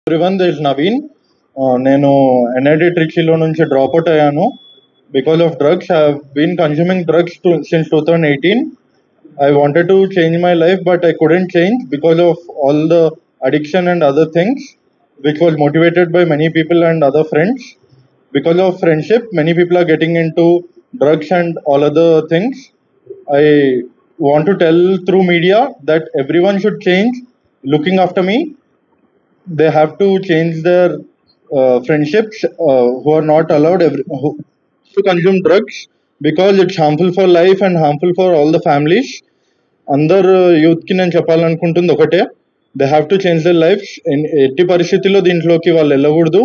Everyone, this is Naveen. నేను NIT ట్రిచీలో నుంచి డ్రాప్ అవుట్ అయ్యాను because of drugs. I have been consuming drugs since 2018. I wanted to change my life, but I couldn't change because of all the addiction and other things, which was motivated by many people and other friends. Because of friendship, many people are getting into drugs and all other things. I want to tell through media that everyone should change looking after me. They have to change their friendships who are not allowed to consume drugs because it's harmful for life and harmful for all the families. అందరు యూత్కి నేను చెప్పాలనుకుంటుంది ఒకటే, they have to change their life. ఎట్టి పరిస్థితుల్లో దీంట్లోకి వాళ్ళు వెళ్ళకూడదు.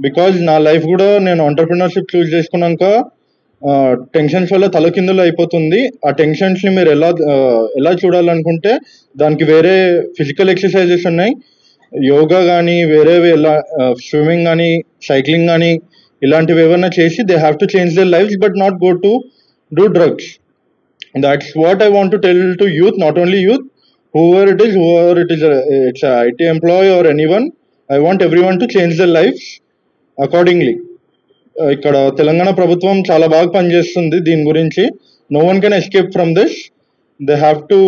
Because నా లైఫ్ కూడా నేను ఎంటర్ప్రినర్షిప్ చూస్ చేసుకున్నాక టెన్షన్స్ వల్ల తలకిందులు అయిపోతుంది. ఆ టెన్షన్స్ని మీరు ఎలా చూడాలనుకుంటే దానికి వేరే ఫిజికల్ ఎక్సర్సైజెస్ ఉన్నాయి, యోగా కానీ వేరేవి ఎలా స్విమ్మింగ్ కానీ సైక్లింగ్ కానీ ఇలాంటివి ఏమైనా చేసి they have to change their life but not go to do drugs. That's what I want to tell to youth, not only youth, whoever it is, it's a IT employee or anyone. I want everyone to change their lives accordingly. ఇక్కడ తెలంగాణ ప్రభుత్వం చాలా బాగా పనిచేస్తుంది దీని గురించి. No one can escape from this. They have to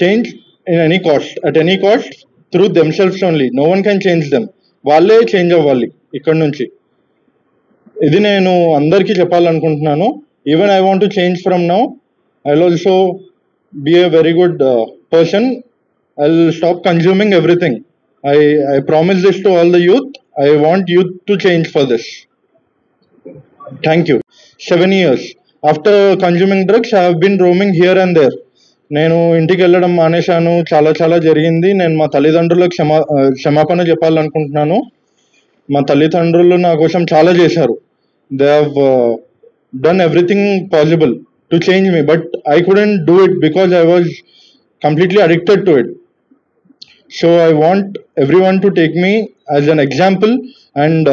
change in any cost, at any cost, through themselves only. No one can change them. వాళ్ళే change అవ్వాలి ఇక్కడ నుంచి. ఇది నేను అందరికీ చెప్పాలనుకుంటున్నాను. Even I want to change from now. I'll also be a very good person. I'll stop consuming everything. I promise this to all the youth. I want youth to change for this. Thank you. 7 years. After consuming drugs, I have been roaming here and there. నేను ఇంటికి వెళ్ళడం మానేశాను. చాలా జరిగింది. నేను మా తల్లిదండ్రులకు క్షమాపణ చెప్పాలనుకుంటున్నాను. మా తల్లిదండ్రులు నా కోసం చాలా చేశారు. They have done everything possible to change me, but I couldn't do it because I was completely addicted to it. So I want everyone to take me as an example, and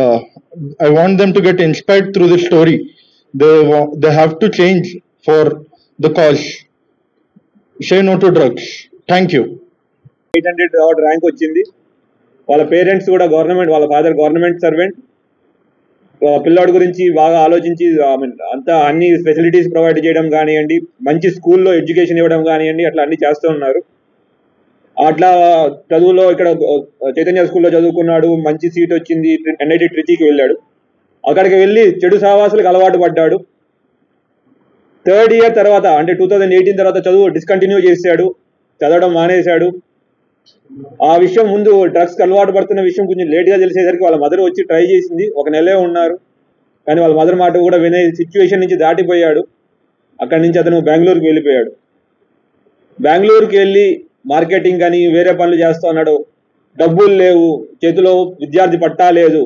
I want them to get inspired through this story. They have to change for the cause. Say no to drugs. Thank you. 800 rank వచ్చింది. వాళ్ళ parents కూడా government, వాళ్ళ father government servant. పిల్లాడి గురించి బాగా ఆలోచించి అంతా అన్ని ఫెసిలిటీస్ ప్రొవైడ్ చేయడం కానివ్వండి, మంచి స్కూల్లో ఎడ్యుకేషన్ ఇవ్వడం కానివ్వండి, అట్లా అన్ని చేస్తూ ఉన్నారు. అట్లా చదువులో ఇక్కడ చైతన్య స్కూల్లో చదువుకున్నాడు, మంచి సీట్ వచ్చింది. ఎన్ఐటి ట్రిచీకి వెళ్ళాడు. అక్కడికి వెళ్ళి చెడు సహవాసులకు అలవాటు పడ్డాడు. 3rd ఇయర్ తర్వాత అంటే 2018 తర్వాత చదువు డిస్కంటిన్యూ చేశాడు, చదవడం మానేశాడు. ఆ విషయం ముందు డ్రగ్స్కి అలవాటు పడుతున్న విషయం కొంచెం లేట్గా తెలిసేసరికి వాళ్ళ మదర్ వచ్చి ట్రై చేసింది. 1 నెలే ఉన్నారు, కానీ వాళ్ళ మదర్ మాట కూడా వినే సిచ్యువేషన్ నుంచి దాటిపోయాడు. అక్కడి నుంచి అతను బెంగళూరుకి వెళ్ళిపోయాడు. బెంగళూరుకి వెళ్ళి మార్కెటింగ్ కానీ వేరే పనులు చేస్తూ ఉన్నాడు. డబ్బులు లేవు, చేతిలో విద్యార్థి పట్టా లేదు.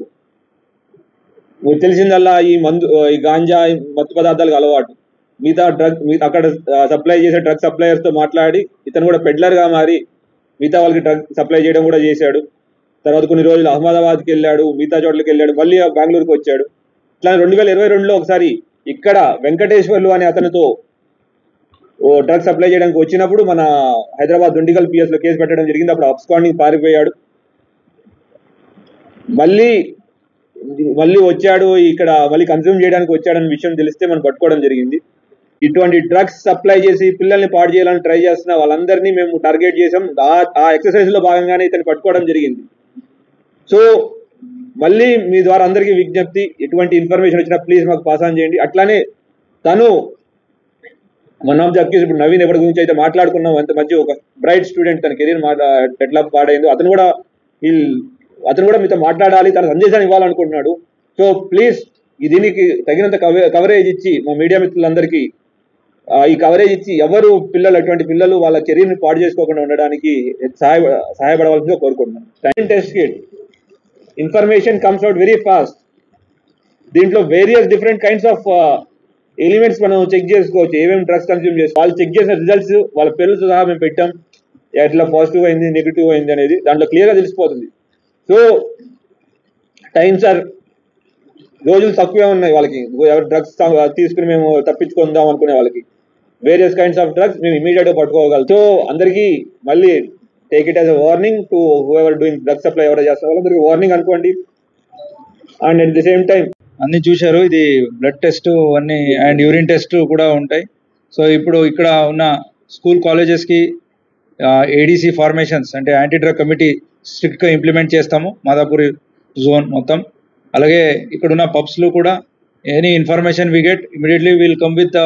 తెలిసిందల్లా ఈ గాంజా, మత్తు పదార్థాలకు అలవాటు. అక్కడ సప్లై చేసే డ్రగ్ సప్లయర్స్తో మాట్లాడి ఇతను కూడా పెడ్లర్గా మారి మిగతా వాళ్ళకి డ్రగ్ సప్లై చేయడం కూడా చేశాడు. తర్వాత కొన్ని రోజులు అహ్మదాబాద్కి వెళ్ళాడు, మిగతా చోట్లకి వెళ్ళాడు, మళ్ళీ బెంగళూరుకి వచ్చాడు. ఇట్లా 2022లో ఒకసారి ఇక్కడ వెంకటేశ్వర్లు అనే అతనితో డ్రగ్ సప్లై చేయడానికి వచ్చినప్పుడు మన హైదరాబాద్ దుండిగల్ పిఎస్లో కేసు పెట్టడం జరిగింది. అప్పుడు అబ్స్కాండింగ్ పారిపోయాడు. మళ్ళీ వచ్చాడు, ఇక్కడ మళ్ళీ కన్జ్యూమ్ చేయడానికి వచ్చాడనే విషయం తెలిస్తే మనం పట్టుకోవడం జరిగింది. ఇటువంటి డ్రగ్స్ సప్లై చేసి పిల్లల్ని పాడు చేయాలని ట్రై చేస్తున్న వాళ్ళందరినీ మేము టార్గెట్ చేసాం. ఆ ఎక్సర్సైజ్లో భాగంగానే ఇతను పట్టుకోవడం జరిగింది. సో మళ్ళీ మీ ద్వారా అందరికీ విజ్ఞప్తి, ఎటువంటి ఇన్ఫర్మేషన్ వచ్చినా ప్లీజ్ మాకు పాస్ ఆన్ చేయండి. అట్లానే తను వన్ ఆఫ్ ది అక్యూజ్, ఇప్పుడు నవీన్ ఎవరి గురించి అయితే మాట్లాడుకున్నాం, అంత మంచి ఒక బ్రైట్ స్టూడెంట్, తన కెరీర్ ఎట్లా పాడైందో అతను కూడా మీతో మాట్లాడాలి, తన సందేశాన్ని ఇవ్వాలనుకుంటున్నాడు. సో ప్లీజ్ దీనికి తగినంత కవరేజ్ ఇచ్చి మా మీడియా మిత్రులందరికీ ఈ కవరేజ్ ఇచ్చి ఎవరు అటువంటి పిల్లలు వాళ్ళ కెరీర్ని పాడు చేసుకోకుండా ఉండడానికి సహాయపడవలసిందిగా కోరుకుంటున్నాను. Test kit information comes out very fast. దీంట్లో various different kinds of elements మనం చెక్ చేసుకోవచ్చు. ఏమేమి డ్రగ్స్ కన్స్యూమ్ చేసి వాళ్ళు చెక్ చేసిన రిజల్ట్స్ వాళ్ళ పేర్లతో సహా మేము పెట్టాం. ఎట్లా పాజిటివ్ అయింది, నెగిటివ్ అయింది అనేది దాంట్లో క్లియర్గా తెలిసిపోతుంది. సో టైమ్స్ ఆర్ రోజులు తక్కువే ఉన్నాయి వాళ్ళకి. ఎవరు డ్రగ్స్ తీసుకుని మేము తప్పించుకుందాం అనుకునే వాళ్ళకి వేరియస్ కైండ్స్ ఆఫ్ డ్రగ్స్ మేము ఇమీడియట్గా పట్టుకోగలం. సో అందరికీ మళ్ళీ take it as a warning to whoever doing drug supply ఎవరైనా చేస్తారు వాళ్ళందరికీ వార్నింగ్ అనుకోండి. And at the same time అన్ని చూశారు, ఇది బ్లడ్ టెస్ట్ అన్ని అండ్ యూరిన్ టెస్ట్ కూడా ఉంటాయి. సో ఇప్పుడు ఇక్కడ ఉన్న స్కూల్ కాలేజెస్కి ఏడీసీ ఫార్మేషన్స్ అంటే యాంటీ డ్రగ్ కమిటీ స్ట్రిక్ట్గా ఇంప్లిమెంట్ చేస్తాము మాదాపూర్ జోన్ మొత్తం. అలాగే ఇక్కడున్న పబ్స్లో కూడా any information we get immediately will come with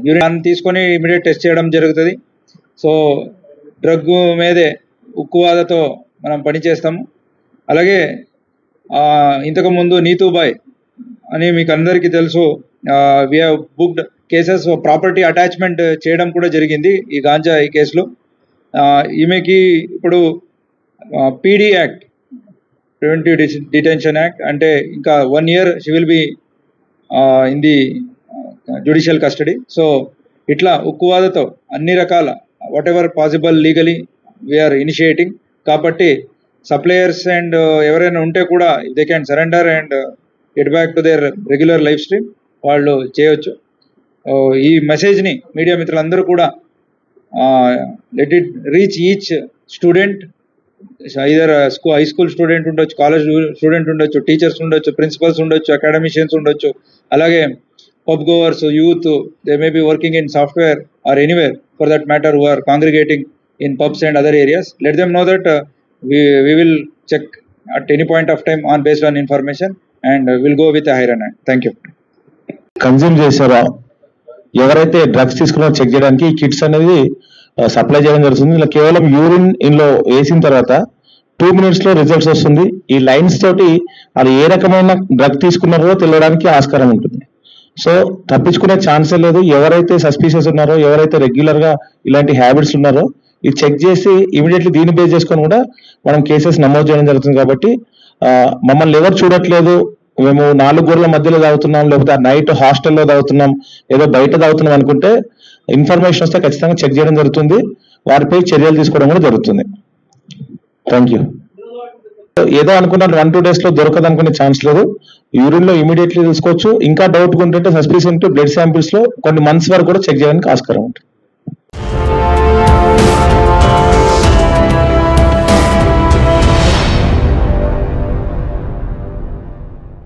urine తీసుకొని ఇమీడియట్ టెస్ట్ చేయడం జరుగుతుంది. సో డ్రగ్ మీదే ఉక్కువాదతో మనం పని చేస్తాము. అలాగే ఇంతకుముందు నీతూబాయ్ అని మీకు అందరికీ తెలుసు, we have booked cases property attachment చేయడం కూడా జరిగింది ఈ గాంజా ఈ కేసులో. ఈమెకి ఇప్పుడు PD act, preventive detention act, అంటే ఇంకా 1 year she will be in the judicial custody. So ఇట్లా ఉక్కువాదతో అన్ని రకాల whatever possible legally we're initiating. కాబట్టి సప్లయర్స్ అండ్ ఎవరైనా ఉంటే కూడా they can surrender and get back to their regular life stream, వాళ్ళు చేయొచ్చు. ఈ మెసేజ్ని మీడియా మిత్రులందరూ కూడా let it reach each student, either high school student ఉండొచ్చు, కాలేజ్ స్టూడెంట్ ఉండొచ్చు, టీచర్స్ ఉండొచ్చు, ప్రిన్సిపల్స్ ఉండొచ్చు, అకాడమిషియన్స్ ఉండొచ్చు, అలాగే pub goers, youth, they may be working in software or anywhere for that matter who are congregating in pubs and other areas. Let them know that we will check at any point of time on based on information and we'll go with a higher hand. Thank you. Consume చేశారా ఎవరైతే drugs తీసుకున్నారో check చేయడానికి ఈ kits అనేది supply చేయడం జరుగుతుంది. ఇలా కేవలం యూరిన్ ఇందులో వేసిన తర్వాత 2 minutes లో రిజల్ట్స్ వస్తుంది. ఈ లైన్స్ తోటి వాళ్ళు ఏ రకమైన డ్రగ్ తీసుకున్నారో తెలియడానికి ఆస్కారం ఉంటుంది. సో తప్పించుకునే ఛాన్సే లేదు. ఎవరైతే సస్పీషియస్ ఉన్నారో, ఎవరైతే రెగ్యులర్ గా ఇలాంటి హ్యాబిట్స్ ఉన్నారో ఇది చెక్ చేసి ఇమీడియట్లీ దీన్ని బేస్ చేసుకొని కూడా మనం కేసెస్ నమోదు చేయడం జరుగుతుంది. కాబట్టి మమ్మల్ని ఎవరు చూడట్లేదు, మేము 4 గోడల మధ్యలో తాగుతున్నాం, లేకపోతే నైట్ హాస్టల్లో తాగుతున్నాం, ఏదో బయట తాగుతున్నాం అనుకుంటే ఇన్ఫర్మేషన్ వస్తే ఖచ్చితంగా చెక్ చేయడం జరుగుతుంది, వారిపై చర్యలు తీసుకోవడం కూడా జరుగుతుంది. Thank you. ఏదో అనుకున్న 1-2 days లో దొరకదు అనుకునే ఛాన్స్ లేదు. యూరిన్ లో ఇమీడియట్లీ తీసుకోవచ్చు. ఇంకా డౌట్ ఉంటుంటే సస్పిషియన్ బ్లడ్ శాంపిల్స్ లో కొన్ని మంత్స్ వరకు కూడా చెక్ చేయడానికి ఆస్కారం ఉంటుంది.